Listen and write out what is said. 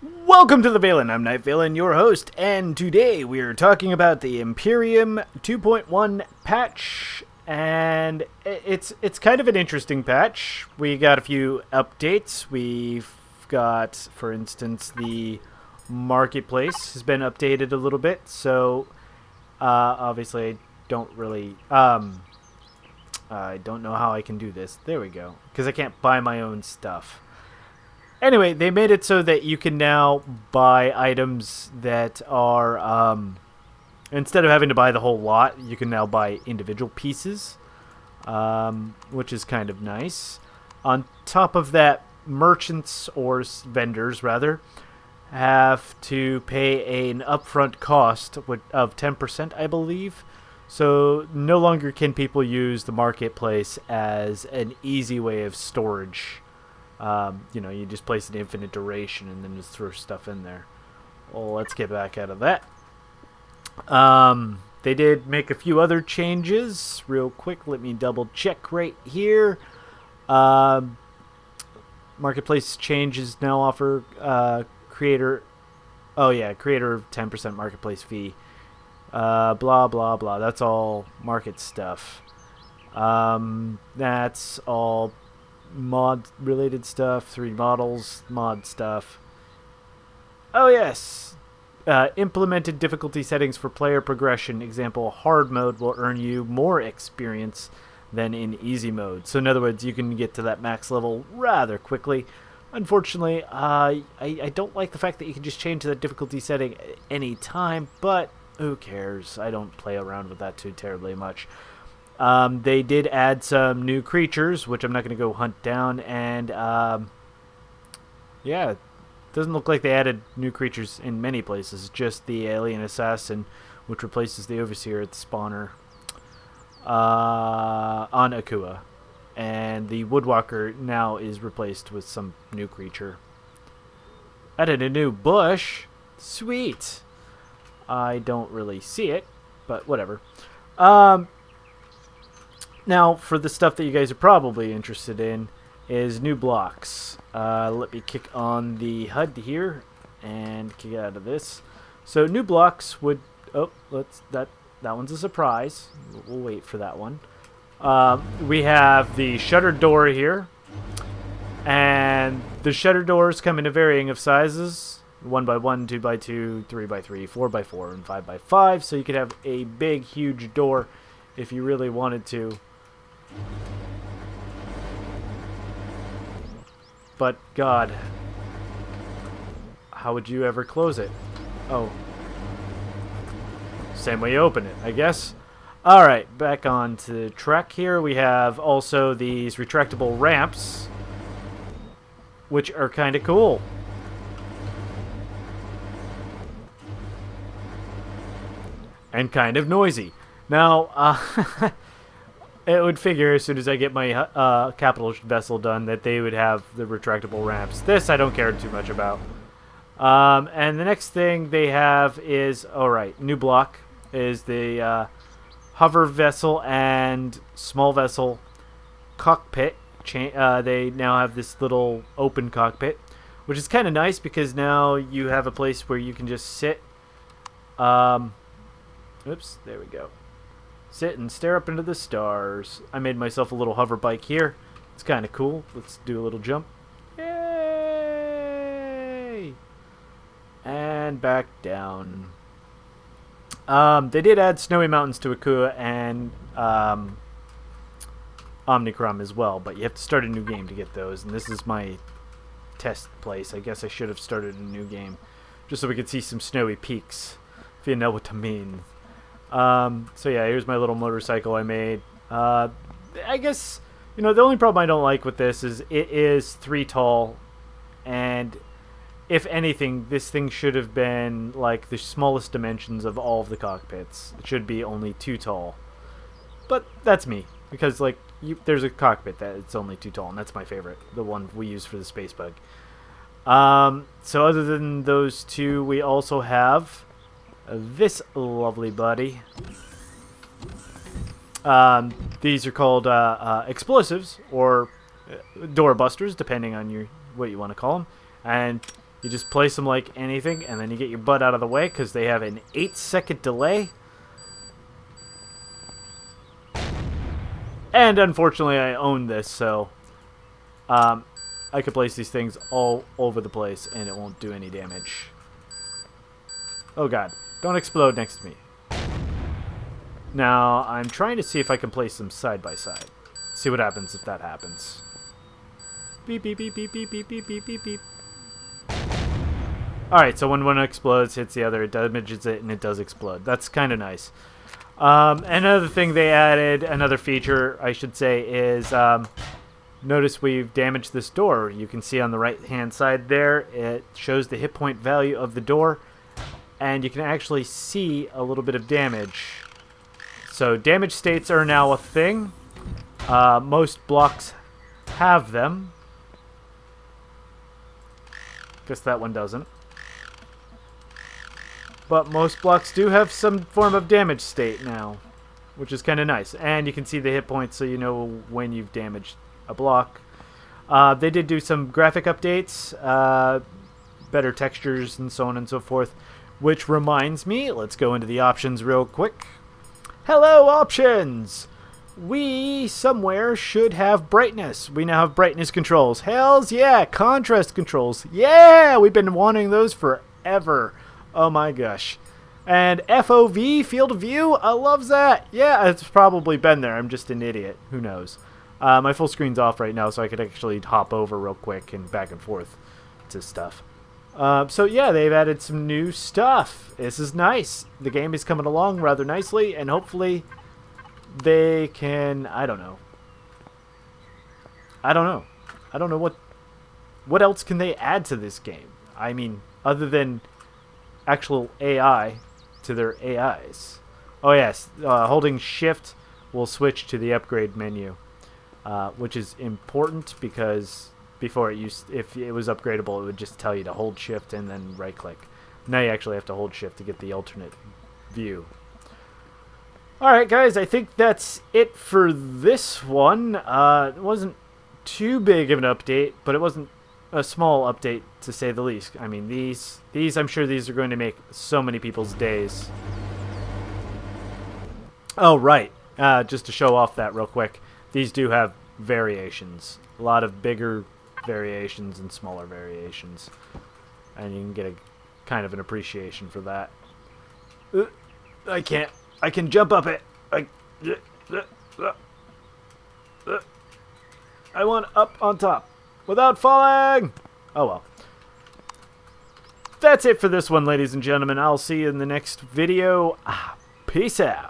Welcome to the Vallin. I'm Vallin, your host, and today we are talking about the Empyrion 2.1 patch, and it's kind of an interesting patch. We got a few updates. We've got, for instance, the marketplace has been updated a little bit, so obviously I don't know how I can do this. There we go, because I can't buy my own stuff. Anyway, they made it so that you can now buy items that are, instead of having to buy the whole lot, you can now buy individual pieces, which is kind of nice. On top of that, merchants, or vendors rather, have to pay an upfront cost of 10%, I believe. So no longer can people use the marketplace as an easy way of storage. You just place an infinite duration and then just throw stuff in there. Well, let's get back out of that. They did make a few other changes. Real quick, let me double check right here. Marketplace changes now offer creator of 10% marketplace fee. Blah, blah, blah. That's all market stuff. That's all mod related stuff, 3 models, mod stuff. Oh yes, implemented difficulty settings for player progression. Example, hard mode will earn you more experience than in easy mode. So in other words, you can get to that max level rather quickly. Unfortunately, I don't like the fact that you can just change that difficulty setting any time, but who cares? I don't play around with that too terribly much. They did add some new creatures, which I'm not going to go hunt down, and yeah, it doesn't look like they added new creatures in many places, just the alien assassin, which replaces the overseer at the spawner on Akua, and the woodwalker now is replaced with some new creature. Added a new bush. Sweet. I don't really see it, but whatever. Now, for the stuff that you guys are probably interested in, is new blocks. Let me kick on the HUD here and kick out of this. So new blocks would... Oh, that one's a surprise. We'll wait for that one. We have the Shuttered Door here. And the Shuttered Doors come in a varying of sizes. 1x1, 2x2, 3x3, 4x4, and 5x5. So you could have a big, huge door if you really wanted to. But God, how would you ever close it? Oh, same way you open it, I guess. Alright, back on to the track here. We have also these retractable ramps, which are kind of cool. And kind of noisy. Now, it would figure as soon as I get my capital vessel done that they would have the retractable ramps. This I don't care too much about. And the next thing they have is, alright, new block is the hover vessel and small vessel cockpit. They now have this little open cockpit, which is kind of nice because now you have a place where you can just sit. Oops, there we go. Sit and stare up into the stars. I made myself a little hover bike here. It's kind of cool. Let's do a little jump. Yay! And back down. They did add snowy mountains to Akua and Omnicrom as well, but you have to start a new game to get those, and this is my test place. I guess I should have started a new game just so we could see some snowy peaks, if you know what I mean. So yeah, here's my little motorcycle I made. I guess, the only problem I don't like with this is it is 3 tall, and if anything, this thing should have been like the smallest dimensions of all of the cockpits. It should be only 2 tall. But that's me, because there's a cockpit that it's only 2 tall, and that's my favorite, the one we use for the space bug. So other than those 2, we also have this lovely buddy. These are called explosives or door busters, depending on what you want to call them. And You just place them like anything, and then you get your butt out of the way because they have an 8-second delay. And unfortunately, I own this, so I could place these things all over the place, and it won't do any damage. Oh god, don't explode next to me. Now, I'm trying to see if I can place them side by side. See what happens if that happens. Beep, beep, beep, beep, beep, beep, beep, beep, beep, beep. Alright, so when one explodes, hits the other, it damages it, and it does explode. That's kind of nice. Another thing they added, another feature, I should say, is notice we've damaged this door. You can see on the right-hand side there, it shows the hit point value of the door, and you can actually see a little bit of damage. So damage states are now a thing. Most blocks have them. Guess that one doesn't. But most blocks do have some form of damage state now, which is kind of nice. And you can see the hit points so you know when you've damaged a block. They did do some graphic updates, better textures, and so on and so forth. Which reminds me, let's go into the options real quick. Hello, options! We somewhere should have brightness. We now have brightness controls. Hells yeah! Contrast controls. Yeah! We've been wanting those forever. Oh my gosh. And FOV, field of view, I love that. Yeah, it's probably been there. I'm just an idiot. Who knows? My full screen's off right now, so I could actually hop over real quick and back and forth to stuff. So yeah, they've added some new stuff. This is nice. The game is coming along rather nicely, and hopefully they can, I don't know what else can they add to this game. I mean, other than actual AI to their AIs. Oh yes, holding shift will switch to the upgrade menu, which is important because before it used, if it was upgradable, it would just tell you to hold shift and then right click. Now you actually have to hold shift to get the alternate view. Alright guys, I think that's it for this one. It wasn't too big of an update, but it wasn't a small update to say the least. I mean, these I'm sure these are going to make so many people's days. Oh right, just to show off that real quick, these do have variations. A lot of bigger variations and smaller variations, and you can get a kind of an appreciation for that. I can jump up it. I want up on top without falling. Oh well. That's it for this one, ladies and gentlemen. I'll see you in the next video. Peace out.